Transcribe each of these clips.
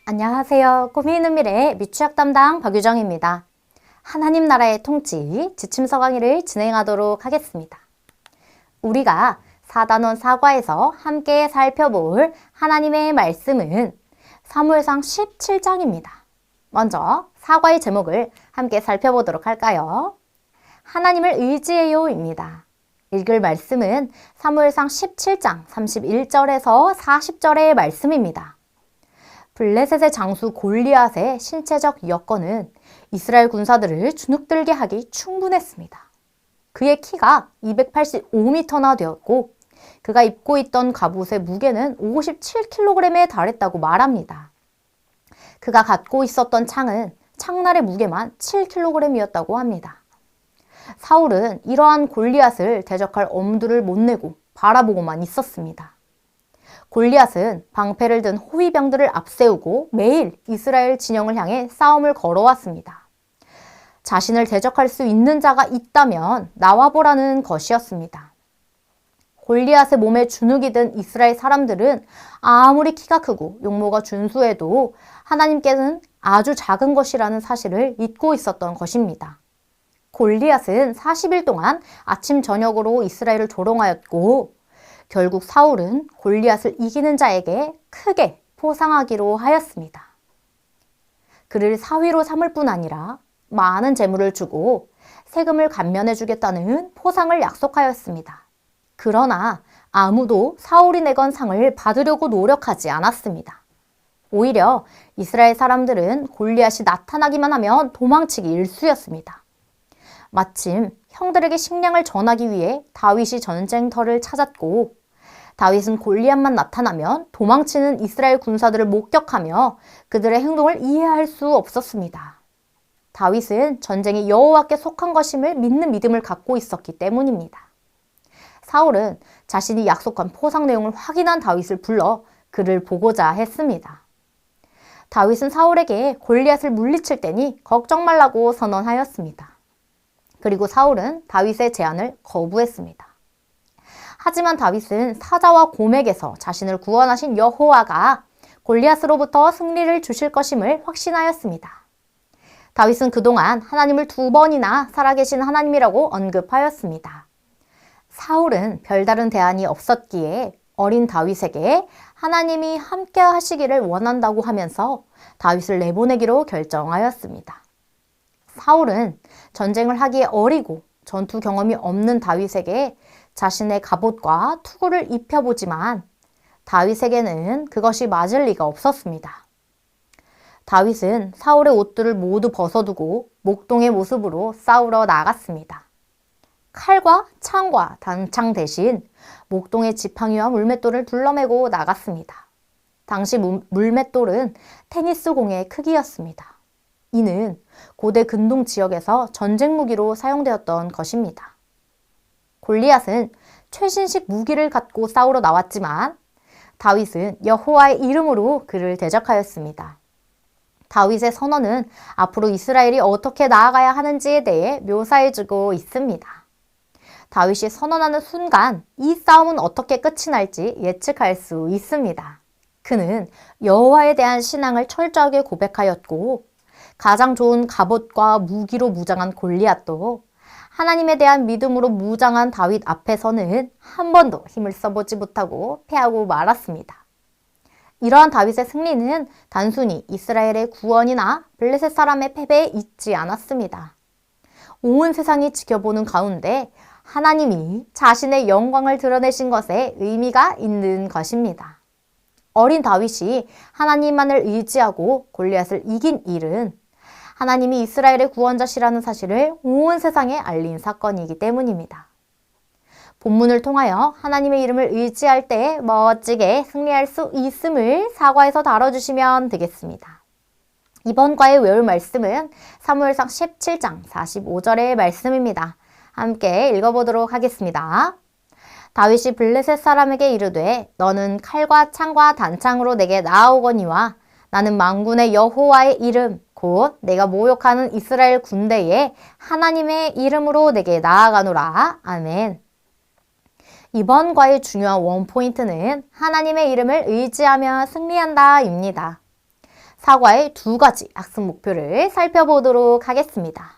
안녕하세요. 꿈이 있는 미래 미취학 담당 박유정입니다. 하나님 나라의 통치 지침서 강의를 진행하도록 하겠습니다. 우리가 4단원 사과에서 함께 살펴볼 하나님의 말씀은 사무엘상 17장입니다. 먼저 사과의 제목을 함께 살펴보도록 할까요? 하나님을 의지해요입니다. 읽을 말씀은 사무엘상 17장 31절에서 40절의 말씀입니다. 블레셋의 장수 골리앗의 신체적 여건은 이스라엘 군사들을 주눅들게 하기 충분했습니다. 그의 키가 285m나 되었고 그가 입고 있던 갑옷의 무게는 57kg에 달했다고 말합니다. 그가 갖고 있었던 창은 창날의 무게만 7kg이었다고 합니다. 사울은 이러한 골리앗을 대적할 엄두를 못 내고 바라보고만 있었습니다. 골리앗은 방패를 든 호위병들을 앞세우고 매일 이스라엘 진영을 향해 싸움을 걸어왔습니다. 자신을 대적할 수 있는 자가 있다면 나와보라는 것이었습니다. 골리앗의 몸에 주눅이 든 이스라엘 사람들은 아무리 키가 크고 용모가 준수해도 하나님께는 아주 작은 것이라는 사실을 잊고 있었던 것입니다. 골리앗은 40일 동안 아침 저녁으로 이스라엘을 조롱하였고 결국 사울은 골리앗을 이기는 자에게 크게 포상하기로 하였습니다. 그를 사위로 삼을 뿐 아니라 많은 재물을 주고 세금을 감면해 주겠다는 포상을 약속하였습니다. 그러나 아무도 사울이 내건 상을 받으려고 노력하지 않았습니다. 오히려 이스라엘 사람들은 골리앗이 나타나기만 하면 도망치기 일쑤였습니다. 마침 형들에게 식량을 전하기 위해 다윗이 전쟁터를 찾았고 다윗은 골리앗만 나타나면 도망치는 이스라엘 군사들을 목격하며 그들의 행동을 이해할 수 없었습니다. 다윗은 전쟁이 여호와께 속한 것임을 믿는 믿음을 갖고 있었기 때문입니다. 사울은 자신이 약속한 포상 내용을 확인한 다윗을 불러 그를 보고자 했습니다. 다윗은 사울에게 골리앗을 물리칠 테니 걱정 말라고 선언하였습니다. 그리고 사울은 다윗의 제안을 거부했습니다. 하지만 다윗은 사자와 곰에게서 자신을 구원하신 여호와가 골리앗으로부터 승리를 주실 것임을 확신하였습니다. 다윗은 그동안 하나님을 2번이나 살아계신 하나님이라고 언급하였습니다. 사울은 별다른 대안이 없었기에 어린 다윗에게 하나님이 함께 하시기를 원한다고 하면서 다윗을 내보내기로 결정하였습니다. 사울은 전쟁을 하기에 어리고 전투 경험이 없는 다윗에게 자신의 갑옷과 투구를 입혀보지만 다윗에게는 그것이 맞을 리가 없었습니다. 다윗은 사울의 옷들을 모두 벗어두고 목동의 모습으로 싸우러 나갔습니다. 칼과 창과 단창 대신 목동의 지팡이와 물맷돌을 둘러매고 나갔습니다. 당시 물맷돌은 테니스 공의 크기였습니다. 이는 고대 근동 지역에서 전쟁 무기로 사용되었던 것입니다. 골리앗은 최신식 무기를 갖고 싸우러 나왔지만 다윗은 여호와의 이름으로 그를 대적하였습니다. 다윗의 선언은 앞으로 이스라엘이 어떻게 나아가야 하는지에 대해 묘사해주고 있습니다. 다윗이 선언하는 순간 이 싸움은 어떻게 끝이 날지 예측할 수 있습니다. 그는 여호와에 대한 신앙을 철저하게 고백하였고 가장 좋은 갑옷과 무기로 무장한 골리앗도 하나님에 대한 믿음으로 무장한 다윗 앞에서는 한 번도 힘을 써보지 못하고 패하고 말았습니다. 이러한 다윗의 승리는 단순히 이스라엘의 구원이나 블레셋 사람의 패배에 있지 않았습니다. 온 세상이 지켜보는 가운데 하나님이 자신의 영광을 드러내신 것에 의미가 있는 것입니다. 어린 다윗이 하나님만을 의지하고 골리앗을 이긴 일은 하나님이 이스라엘의 구원자시라는 사실을 온 세상에 알린 사건이기 때문입니다. 본문을 통하여 하나님의 이름을 의지할 때 멋지게 승리할 수 있음을 사과에서 다뤄주시면 되겠습니다. 이번 과의 외울 말씀은 사무엘상 17장 45절의 말씀입니다. 함께 읽어보도록 하겠습니다. 다윗이 블레셋 사람에게 이르되 너는 칼과 창과 단창으로 내게 나아오거니와 나는 만군의 여호와의 이름 곧 내가 모욕하는 이스라엘 군대에 하나님의 이름으로 내게 나아가노라. 아멘. 이번 과의 중요한 원포인트는 하나님의 이름을 의지하며 승리한다 입니다. 사과의 두 가지 학습 목표를 살펴보도록 하겠습니다.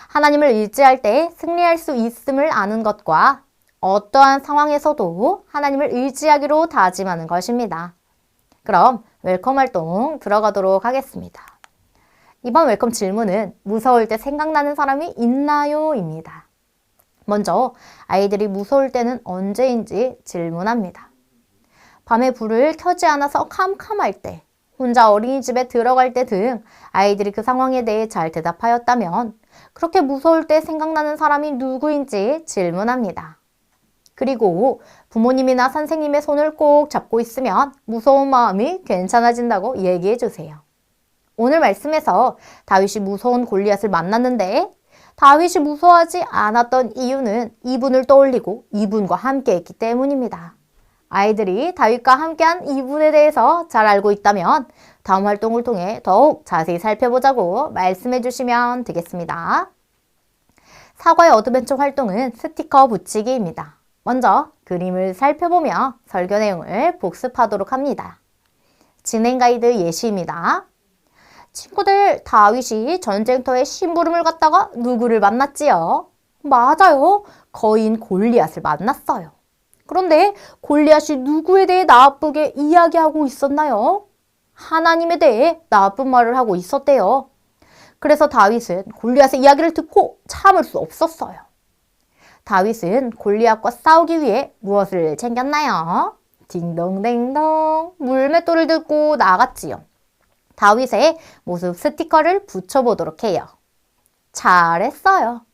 하나님을 의지할 때 승리할 수 있음을 아는 것과 어떠한 상황에서도 하나님을 의지하기로 다짐하는 것입니다. 그럼 웰컴 활동 들어가도록 하겠습니다. 이번 웰컴 질문은 무서울 때 생각나는 사람이 있나요? 입니다. 먼저 아이들이 무서울 때는 언제인지 질문합니다. 밤에 불을 켜지 않아서 캄캄할 때, 혼자 어린이집에 들어갈 때 등 아이들이 그 상황에 대해 잘 대답하였다면 그렇게 무서울 때 생각나는 사람이 누구인지 질문합니다. 그리고 부모님이나 선생님의 손을 꼭 잡고 있으면 무서운 마음이 괜찮아진다고 얘기해 주세요. 오늘 말씀에서 다윗이 무서운 골리앗을 만났는데 다윗이 무서워하지 않았던 이유는 이분을 떠올리고 이분과 함께 했기 때문입니다. 아이들이 다윗과 함께한 이분에 대해서 잘 알고 있다면 다음 활동을 통해 더욱 자세히 살펴보자고 말씀해 주시면 되겠습니다. 사과의 어드벤처 활동은 스티커 붙이기입니다. 먼저 그림을 살펴보며 설교 내용을 복습하도록 합니다. 진행 가이드 예시입니다. 친구들, 다윗이 전쟁터에 심부름을 갔다가 누구를 만났지요? 맞아요. 거인 골리앗을 만났어요. 그런데 골리앗이 누구에 대해 나쁘게 이야기하고 있었나요? 하나님에 대해 나쁜 말을 하고 있었대요. 그래서 다윗은 골리앗의 이야기를 듣고 참을 수 없었어요. 다윗은 골리앗과 싸우기 위해 무엇을 챙겼나요? 딩동댕동 물맷돌을 들고 나갔지요. 다윗의 모습 스티커를 붙여보도록 해요. 잘했어요.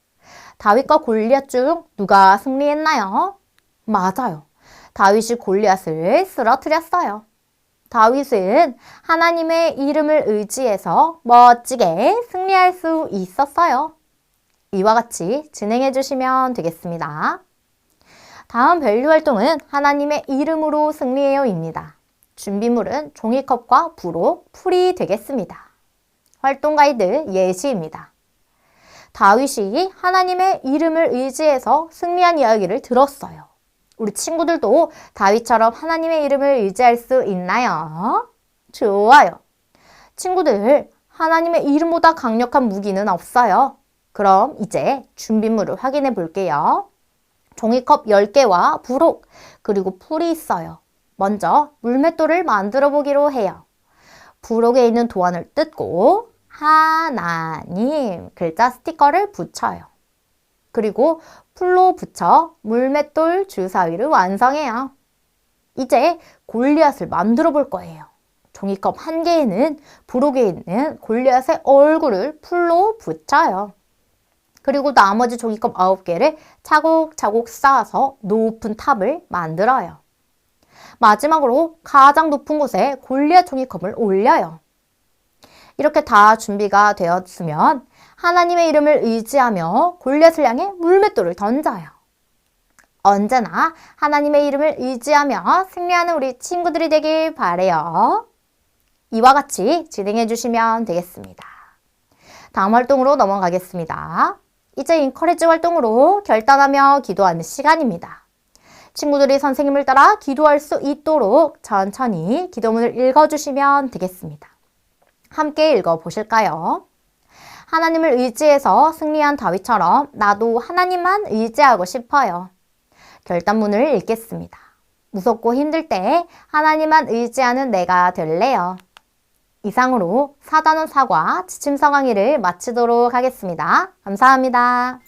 다윗과 골리앗 중 누가 승리했나요? 맞아요. 다윗이 골리앗을 쓰러뜨렸어요. 다윗은 하나님의 이름을 의지해서 멋지게 승리할 수 있었어요. 이와 같이 진행해 주시면 되겠습니다. 다음 밸류 활동은 하나님의 이름으로 승리해요입니다. 준비물은 종이컵과 부록, 풀이 되겠습니다. 활동 가이드 예시입니다. 다윗이 하나님의 이름을 의지해서 승리한 이야기를 들었어요. 우리 친구들도 다윗처럼 하나님의 이름을 의지할 수 있나요? 좋아요. 친구들, 하나님의 이름보다 강력한 무기는 없어요. 그럼 이제 준비물을 확인해 볼게요. 종이컵 10개와 부록, 그리고 풀이 있어요. 먼저 물맷돌을 만들어 보기로 해요. 부록에 있는 도안을 뜯고 하나님 글자 스티커를 붙여요. 그리고 풀로 붙여 물맷돌 주사위를 완성해요. 이제 골리앗을 만들어 볼 거예요. 종이컵 1개에는 부록에 있는 골리앗의 얼굴을 풀로 붙여요. 그리고 나머지 종이컵 9개를 차곡차곡 쌓아서 높은 탑을 만들어요. 마지막으로 가장 높은 곳에 골리앗 종이컵을 올려요. 이렇게 다 준비가 되었으면 하나님의 이름을 의지하며 골리앗을 향해 물맷돌을 던져요. 언제나 하나님의 이름을 의지하며 승리하는 우리 친구들이 되길 바라요. 이와 같이 진행해 주시면 되겠습니다. 다음 활동으로 넘어가겠습니다. 이제 인커리지 활동으로 결단하며 기도하는 시간입니다. 친구들이 선생님을 따라 기도할 수 있도록 천천히 기도문을 읽어주시면 되겠습니다. 함께 읽어보실까요? 하나님을 의지해서 승리한 다윗처럼 나도 하나님만 의지하고 싶어요. 결단문을 읽겠습니다. 무섭고 힘들 때 하나님만 의지하는 내가 될래요. 이상으로 4단원 사과 지침서 강의를 마치도록 하겠습니다. 감사합니다.